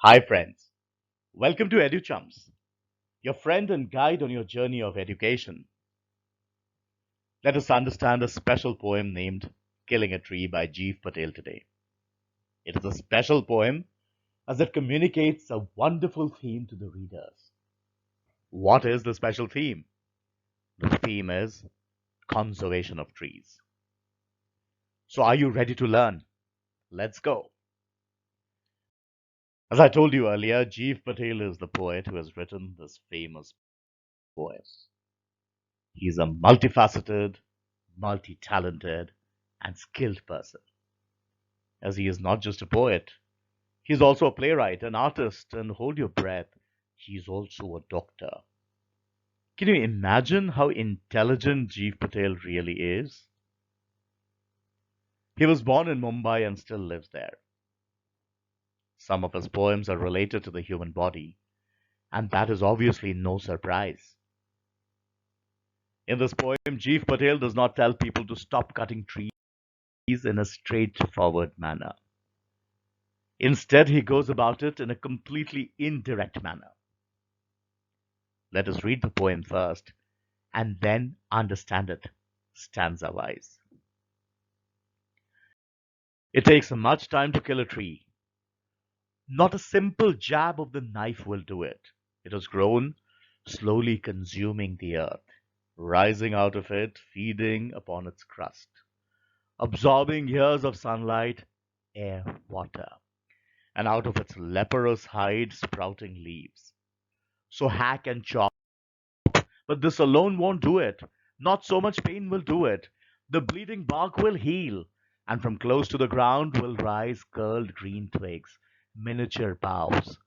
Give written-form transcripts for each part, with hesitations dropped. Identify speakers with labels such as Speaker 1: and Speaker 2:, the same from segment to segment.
Speaker 1: Hi, friends. Welcome to Educhums, your friend and guide on your journey of education. Let us understand a special poem named Killing a Tree by Gieve Patel today. It is a special poem as it communicates a wonderful theme to the readers. What is the special theme? The theme is conservation of trees. So, are you ready to learn? Let's go. As I told you earlier, Gieve Patel is the poet who has written this famous poem. He's a multifaceted, multi-talented, and skilled person, as he is not just a poet. He's also a playwright, an artist, and hold your breath, he's also a doctor. Can you imagine how intelligent Gieve Patel really is? He was born in Mumbai and still lives there. Some of his poems are related to the human body, and that is obviously no surprise. In this poem, Gieve Patel does not tell people to stop cutting trees in a straightforward manner. Instead, he goes about it in a completely indirect manner. Let us read the poem first and then understand it stanza wise. It takes much time to kill a tree. Not a simple jab of the knife will do it. It has grown, slowly consuming the earth, rising out of it, feeding upon its crust, absorbing years of sunlight, air, water, and out of its leprous hide sprouting leaves. So hack and chop. But this alone won't do it. Not so much pain will do it. The bleeding bark will heal, and from close to the ground will rise curled green twigs, miniature boughs,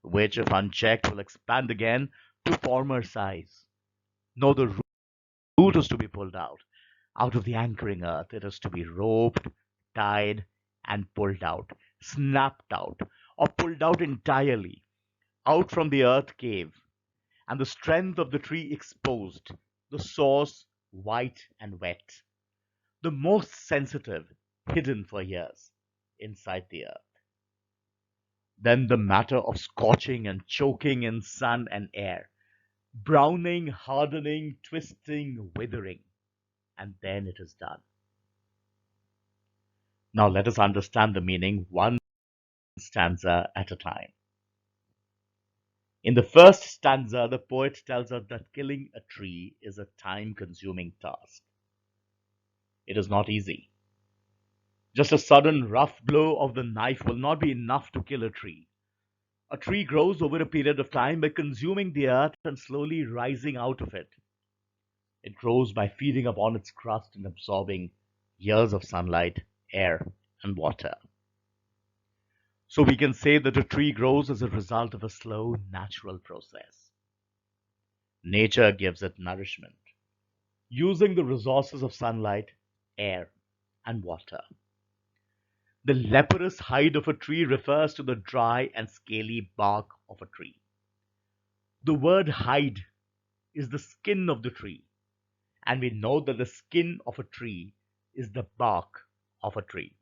Speaker 1: which, if unchecked, will expand again to former size. No, the root is to be pulled out of the anchoring earth. It is to be roped, tied, and pulled out, snapped out, or pulled out entirely, out from the earth cave and the strength of the tree exposed, the source white and wet, the most sensitive hidden for years inside the earth. Then the matter of scorching and choking in sun and air, browning, hardening, twisting, withering, and then it is done. Now let us understand the meaning one stanza at a time. In the first stanza, the poet tells us that killing a tree is a time consuming task. It is not easy. Just a sudden rough blow of the knife will not be enough to kill a tree. A tree grows over a period of time by consuming the earth and slowly rising out of it. It grows by feeding upon its crust and absorbing years of sunlight, air, and water. So we can say that a tree grows as a result of a slow, natural process. Nature gives it nourishment, using the resources of sunlight, air, and water. The leprous hide of a tree refers to the dry and scaly bark of a tree. The word hide is the skin of the tree, and we know that the skin of a tree is the bark of a tree.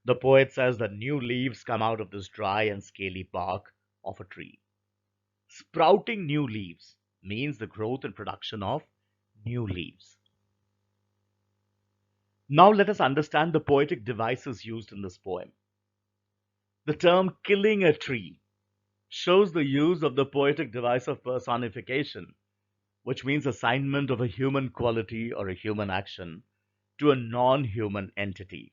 Speaker 1: The poet says that new leaves come out of this dry and scaly bark of a tree. Sprouting new leaves means the growth and production of new leaves. Now let us understand the poetic devices used in this poem. The term killing a tree shows the use of the poetic device of personification, which means assignment of a human quality or a human action to a non human entity.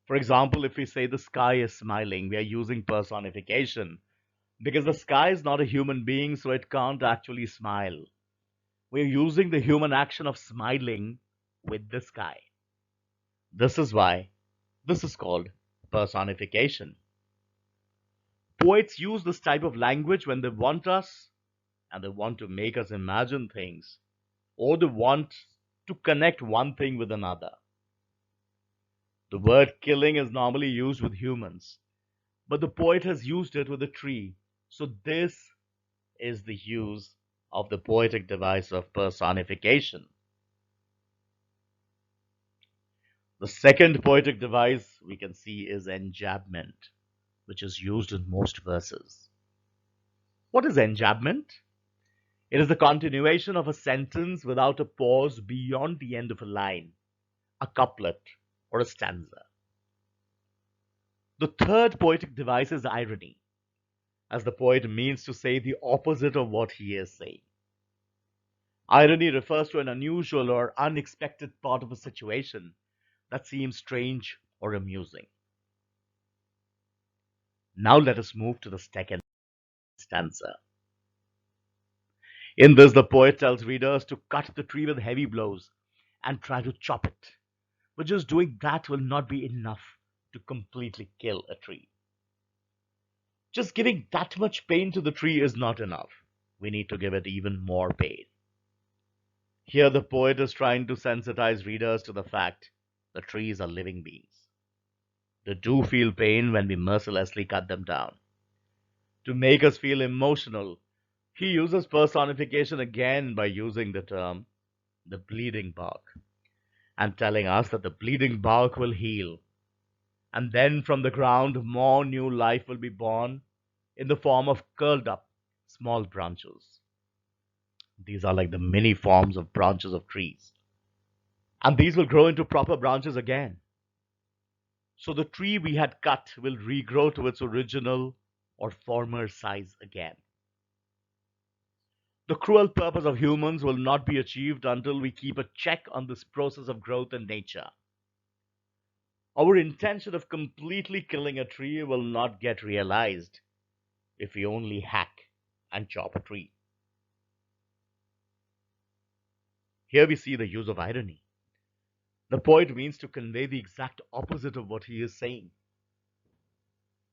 Speaker 1: For example, if we say the sky is smiling, we are using personification because the sky is not a human being, so it can't actually smile. We're using the human action of smiling with the sky. This is why this is called personification. Poets use this type of language when they want us and they want to make us imagine things or they want to connect one thing with another. The word killing is normally used with humans, but the poet has used it with a tree. So this is the use of the poetic device of personification. The second poetic device we can see is enjambment. which is used in most verses. What is enjambment? It is the continuation of a sentence without a pause beyond the end of a line, a couplet, or a stanza. The third poetic device is irony, as the poet means to say the opposite of what he is saying. Irony refers to an unusual or unexpected part of a situation that seems strange or amusing. Now let us move to the second stanza. In this, the poet tells readers to cut the tree with heavy blows and try to chop it. But just doing that will not be enough to completely kill a tree. Just giving that much pain to the tree is not enough. We need to give it even more pain. Here, the poet is trying to sensitize readers to the fact that trees are living beings. They do feel pain when we mercilessly cut them down. To make us feel emotional, he uses personification again by using the term the bleeding bark and telling us that the bleeding bark will heal. And then from the ground, more new life will be born in the form of curled up small branches. These are like the mini forms of branches of trees. And these will grow into proper branches again. So the tree we had cut will regrow to its original or former size again. The cruel purpose of humans will not be achieved until we keep a check on this process of growth in nature. Our intention of completely killing a tree will not get realized if we only hack and chop a tree. Here we see the use of irony. The poet means to convey the exact opposite of what he is saying.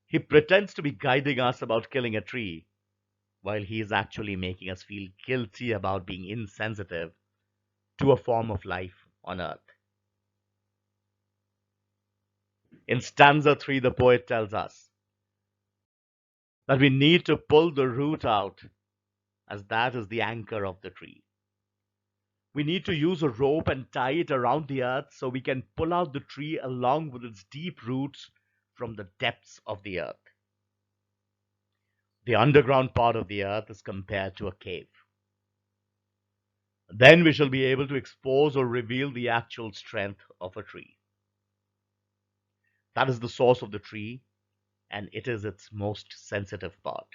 Speaker 1: He pretends to be guiding us about killing a tree, while he is actually making us feel guilty about being insensitive to a form of life on earth. In stanza 3, the poet tells us that we need to pull the root out, as that is the anchor of the tree. We need to use a rope and tie it around the earth so we can pull out the tree along with its deep roots from the depths of the earth. The underground part of the earth is compared to a cave. Then we shall be able to expose or reveal the actual strength of a tree. That is the source of the tree, and it is its most sensitive part.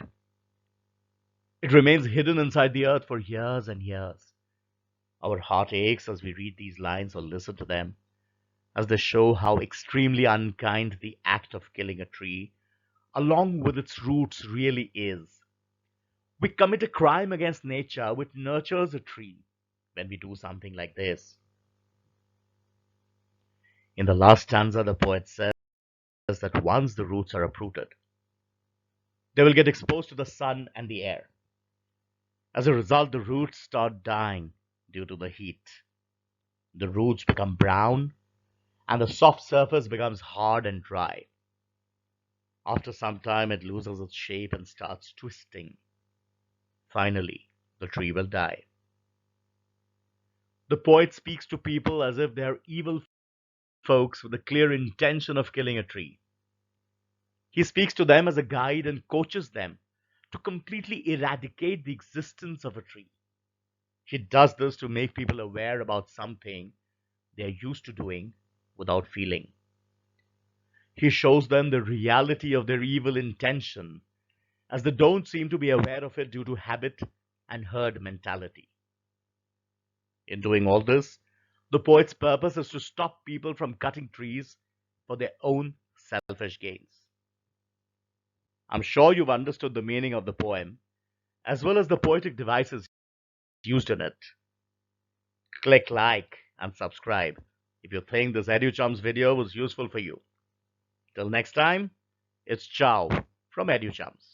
Speaker 1: It remains hidden inside the earth for years and years. Our heart aches as we read these lines or listen to them, as they show how extremely unkind the act of killing a tree, along with its roots, really is. We commit a crime against nature which nurtures a tree when we do something like this. In the last stanza, the poet says that once the roots are uprooted, they will get exposed to the sun and the air. As a result, the roots start dying due to the heat. The roots become brown and the soft surface becomes hard and dry. After some time, it loses its shape and starts twisting. Finally, the tree will die. The poet speaks to people as if they are evil folks with a clear intention of killing a tree. He speaks to them as a guide and coaches them to completely eradicate the existence of a tree. He does this to make people aware about something they are used to doing without feeling. He shows them the reality of their evil intention, as they don't seem to be aware of it due to habit and herd mentality. In doing all this, the poet's purpose is to stop people from cutting trees for their own selfish gains. I'm sure you've understood the meaning of the poem, as well as the poetic devices used in it. Click like and subscribe if you think this Educhums video was useful for you. Till next time, it's ciao from Educhums.